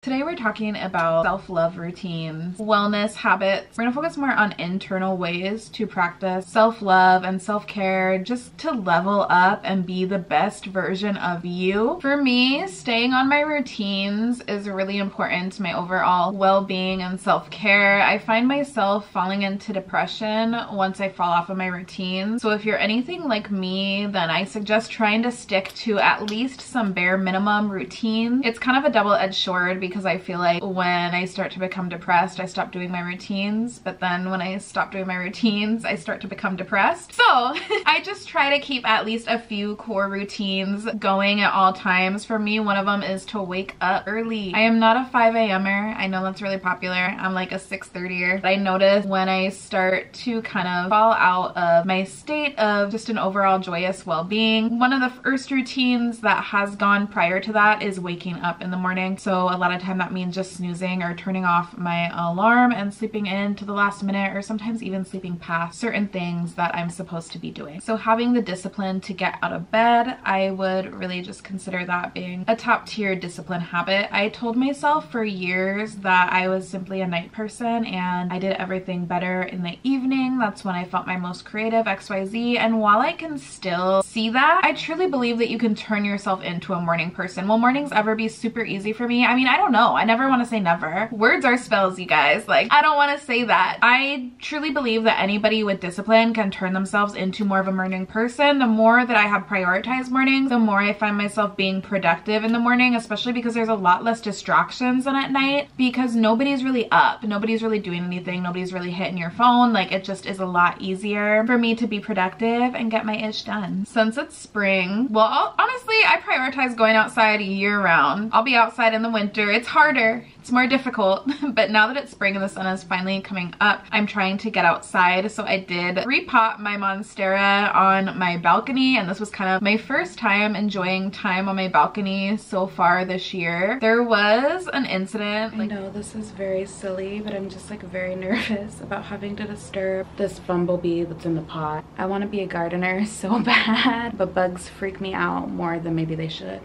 Today we're talking about self-love routines, wellness habits. We're gonna focus more on internal ways to practice self-love and self-care just to level up and be the best version of you. For me, staying on my routines is really important to my overall well-being and self-care. I find myself falling into depression once I fall off of my routines. So if you're anything like me, then I suggest trying to stick to at least some bare minimum routine. It's kind of a double-edged sword because I feel like when I start to become depressed, I stop doing my routines, but then when I stop doing my routines, I start to become depressed. So I just try to keep at least a few core routines going at all times. For me, one of them is to wake up early. I am not a 5 a.m.er. I know that's really popular. I'm like a 6:30er. I notice when I start to kind of fall out of my state of just an overall joyous well-being, one of the first routines that has gone prior to that is waking up in the morning. So a lot of time that means just snoozing or turning off my alarm and sleeping in to the last minute, or sometimes even sleeping past certain things that I'm supposed to be doing. So having the discipline to get out of bed, I would really just consider that being a top tier discipline habit. I told myself for years that I was simply a night person and I did everything better in the evening. That's when I felt my most creative, XYZ. And while I can still see that, I truly believe that you can turn yourself into a morning person. Will mornings ever be super easy for me? I mean, I don't know. I never want to say never. Words are spells, you guys. Like, I don't want to say that. I truly believe that anybody with discipline can turn themselves into more of a morning person. The more that I have prioritized mornings, the more I find myself being productive in the morning, especially because there's a lot less distractions than at night because nobody's really up. Nobody's really doing anything. Nobody's really hitting your phone. Like, it just is a lot easier for me to be productive and get my ish done. Since it's spring, well, honestly, I prioritize going outside year round. I'll be outside in the winter. It's harder. It's more difficult, but now that it's spring and the sun is finally coming up, I'm trying to get outside. So I did repot my Monstera on my balcony, and this was kind of my first time enjoying time on my balcony so far this year. There was an incident. I know this is very silly, but I'm just like very nervous about having to disturb this bumblebee that's in the pot. I want to be a gardener so bad, but bugs freak me out more than maybe they should.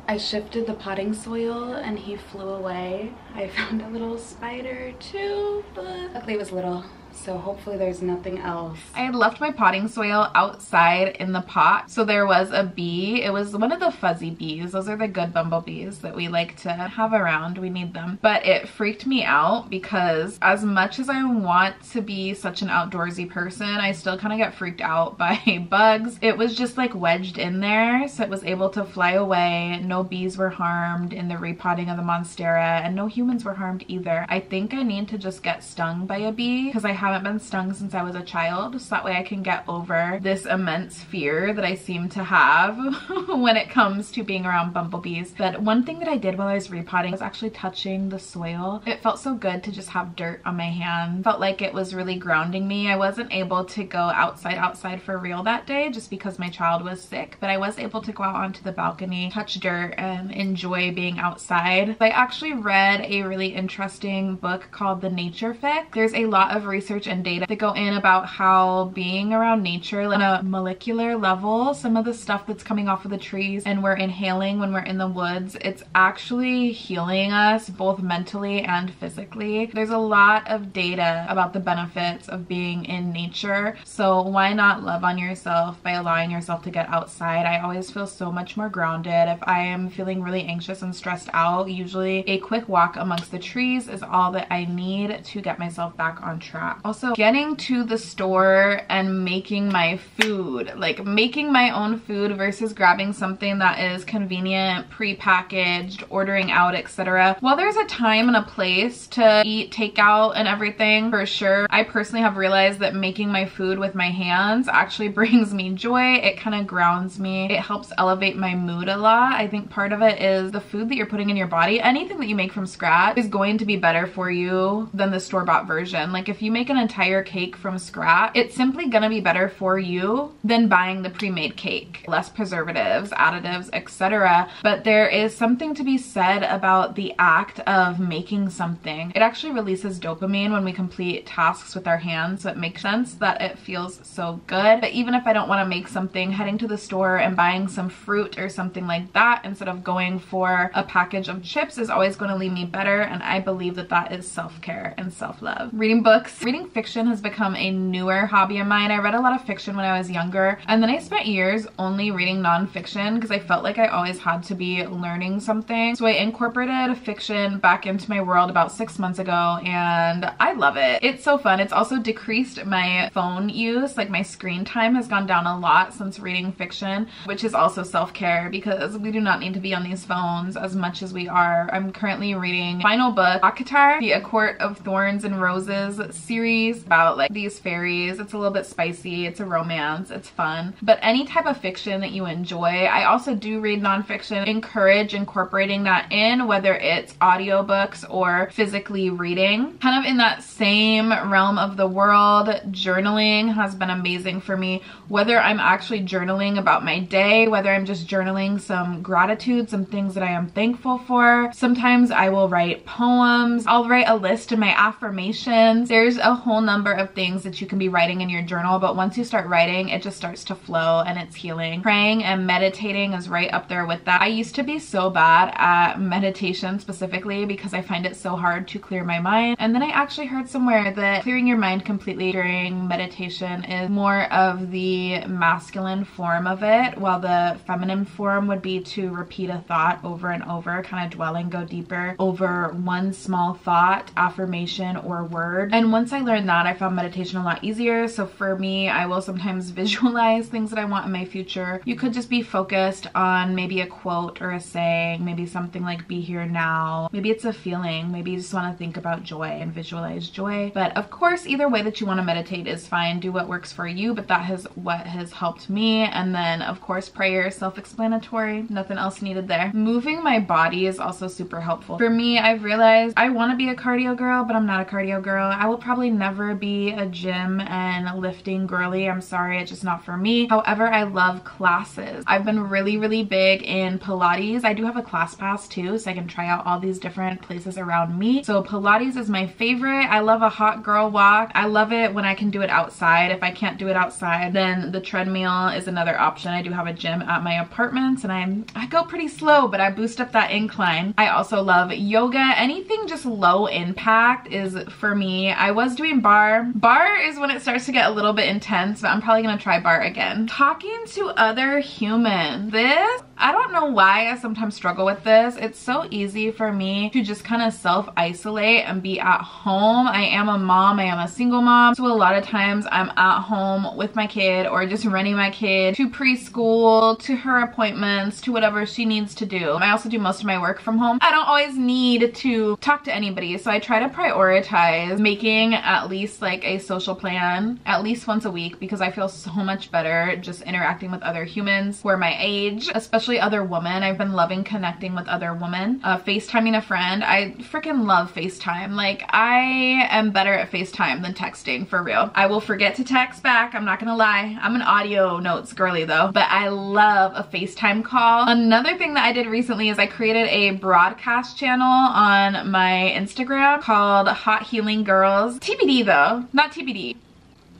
I shifted the potting soil and he flew away. I found a little spider too, but luckily it was little. So hopefully there's nothing else. I had left my potting soil outside in the pot. So there was a bee. It was one of the fuzzy bees. Those are the good bumblebees that we like to have around. We need them. But it freaked me out because as much as I want to be such an outdoorsy person, I still kind of get freaked out by bugs. It was just like wedged in there. So it was able to fly away. No bees were harmed in the repotting of the Monstera, and no humans were harmed either. I think I need to just get stung by a bee because I haven't been stung since I was a child, so that way I can get over this immense fear that I seem to have when it comes to being around bumblebees. But one thing that I did while I was repotting was actually touching the soil. It felt so good to just have dirt on my hand. Felt like it was really grounding me. I wasn't able to go outside for real that day just because my child was sick, but I was able to go out onto the balcony, touch dirt, and enjoy being outside. I actually read a really interesting book called The Nature Fix. There's a lot of research and data that go in about how being around nature like, on a molecular level, some of the stuff that's coming off of the trees and we're inhaling when we're in the woods, it's actually healing us both mentally and physically. There's a lot of data about the benefits of being in nature, so why not love on yourself by allowing yourself to get outside? I always feel so much more grounded. If I am feeling really anxious and stressed out, usually a quick walk amongst the trees is all that I need to get myself back on track. Also, getting to the store and making my food, like making my own food versus grabbing something that is convenient, pre-packaged, ordering out, etc. While there's a time and a place to eat takeout and everything, for sure, I personally have realized that making my food with my hands actually brings me joy. It kind of grounds me. It helps elevate my mood a lot. I think part of it is the food that you're putting in your body. Anything that you make from scratch is going to be better for you than the store-bought version. Like if you make an entire cake from scratch, it's simply gonna be better for you than buying the pre-made cake. Less preservatives, additives, etc. But there is something to be said about the act of making something. It actually releases dopamine when we complete tasks with our hands, so it makes sense that it feels so good. But even if I don't want to make something, heading to the store and buying some fruit or something like that instead of going for a package of chips is always going to leave me better, and I believe that that is self-care and self-love. Reading books. Reading fiction has become a newer hobby of mine. I read a lot of fiction when I was younger, and then I spent years only reading nonfiction because I felt like I always had to be learning something. So I incorporated fiction back into my world about 6 months ago, and I love it. It's so fun. It's also decreased my phone use. Like, my screen time has gone down a lot since reading fiction, which is also self-care because we do not need to be on these phones as much as we are. I'm currently reading final book, ACOTAR, the A Court of Thorns and Roses series, about like these fairies. It's a little bit spicy. It's a romance. It's fun. But any type of fiction that you enjoy, I also do read nonfiction. Encourage incorporating that in, whether it's audiobooks or physically reading. Kind of in that same realm of the world, journaling has been amazing for me. Whether I'm actually journaling about my day, whether I'm just journaling some gratitude, some things that I am thankful for. Sometimes I will write poems. I'll write a list of my affirmations. There's a whole number of things that you can be writing in your journal, but once you start writing, it just starts to flow and it's healing. Praying and meditating is right up there with that. I used to be so bad at meditation specifically because I find it so hard to clear my mind. And then I actually heard somewhere that clearing your mind completely during meditation is more of the masculine form of it, while the feminine form would be to repeat a thought over and over, kind of dwell and go deeper over one small thought, affirmation, or word. And once I learned that, I found meditation a lot easier. So for me, I will sometimes visualize things that I want in my future. You could just be focused on maybe a quote or a saying, maybe something like be here now. Maybe it's a feeling. Maybe you just want to think about joy and visualize joy. But of course, either way that you want to meditate is fine. Do what works for you, but that is what has helped me. And then of course, prayer, self-explanatory, nothing else needed there. Moving my body is also super helpful. For me, I've realized I want to be a cardio girl, but I'm not a cardio girl. I will probably never be a gym and lifting girly. I'm sorry, it's just not for me. However, I love classes. I've been really big in Pilates. I do have a class pass too, so I can try out all these different places around me. So Pilates is my favorite. I love a hot girl walk. I love it when I can do it outside. If I can't do it outside, then the treadmill is another option. I do have a gym at my apartment, and I go pretty slow, but I boost up that incline. I also love yoga. Anything just low impact is for me. I was doing bar. Bar is when it starts to get a little bit intense, but I'm probably gonna try bar again. Talking to other humans. This, I don't know why I sometimes struggle with this. It's so easy for me to just kind of self-isolate and be at home. I am a mom. I am a single mom. So a lot of times I'm at home with my kid or just running my kid to preschool, to her appointments, to whatever she needs to do. I also do most of my work from home. I don't always need to talk to anybody. So I try to prioritize making at least like a social plan at least once a week because I feel so much better just interacting with other humans who are my age, especially other women. I've been loving connecting with other women. FaceTiming a friend. I freaking love FaceTime. Like, I am better at FaceTime than texting, for real. I will forget to text back. I'm not gonna lie. I'm an audio notes girly though, but I love a FaceTime call. Another thing that I did recently is I created a broadcast channel on my Instagram called Hot Healing Girls. TBD though, not TBD.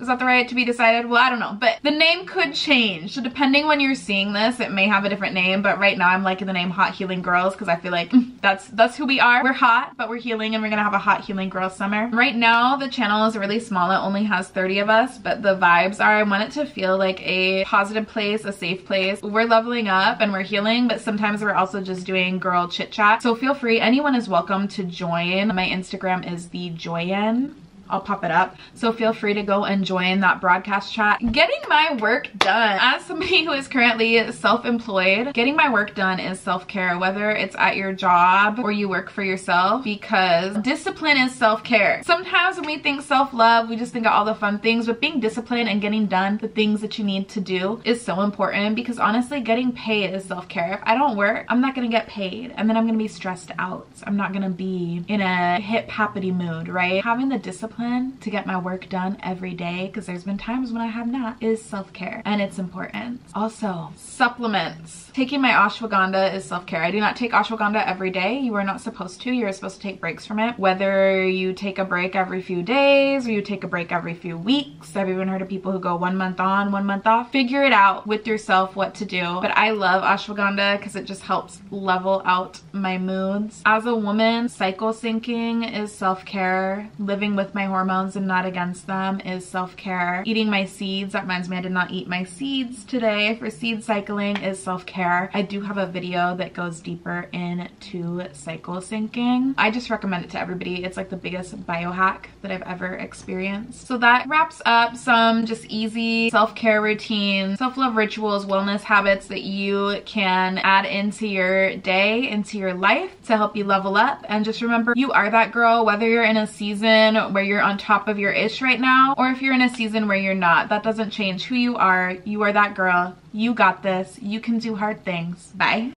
Is that the right to be decided? Well, I don't know, but the name could change. So depending when you're seeing this, it may have a different name, but right now I'm liking the name Hot Healing Girls because I feel like that's who we are. We're hot, but we're healing, and we're gonna have a Hot Healing Girls summer. Right now, the channel is really small. It only has 30 of us, but the vibes are, I want it to feel like a positive place, a safe place. We're leveling up and we're healing, but sometimes we're also just doing girl chit chat. So feel free, anyone is welcome to join. My Instagram is TheJoyen. I'll pop it up. So feel free to go and join that broadcast chat. Getting my work done. As somebody who is currently self-employed, getting my work done is self-care, whether it's at your job or you work for yourself, because discipline is self-care. Sometimes when we think self-love, we just think of all the fun things, but being disciplined and getting done the things that you need to do is so important, because honestly, getting paid is self-care. If I don't work, I'm not gonna get paid, and then I'm gonna be stressed out. I'm not gonna be in a hip-happity mood, right? Having the discipline discipline to get my work done every day, because there's been times when I have not, is self-care, and it's important. Also, supplements. Taking my ashwagandha is self-care. I do not take ashwagandha every day. You are not supposed to. You're supposed to take breaks from it. Whether you take a break every few days or you take a break every few weeks. I've even heard of people who go 1 month on, 1 month off. Figure it out with yourself what to do. But I love ashwagandha because it just helps level out my moods. As a woman, cycle syncing is self-care. Living with my hormones and not against them is self-care. Eating my seeds, that reminds me I did not eat my seeds today, for seed cycling is self-care. I do have a video that goes deeper into cycle syncing. I just recommend it to everybody. It's like the biggest biohack that I've ever experienced. So that wraps up some just easy self-care routines, self-love rituals, wellness habits that you can add into your day, into your life to help you level up. And just remember, you are that girl, whether you're in a season where you're on top of your ish right now, or if you're in a season where you're not. That doesn't change who you are. You are that girl. You got this. You can do hard things. Bye.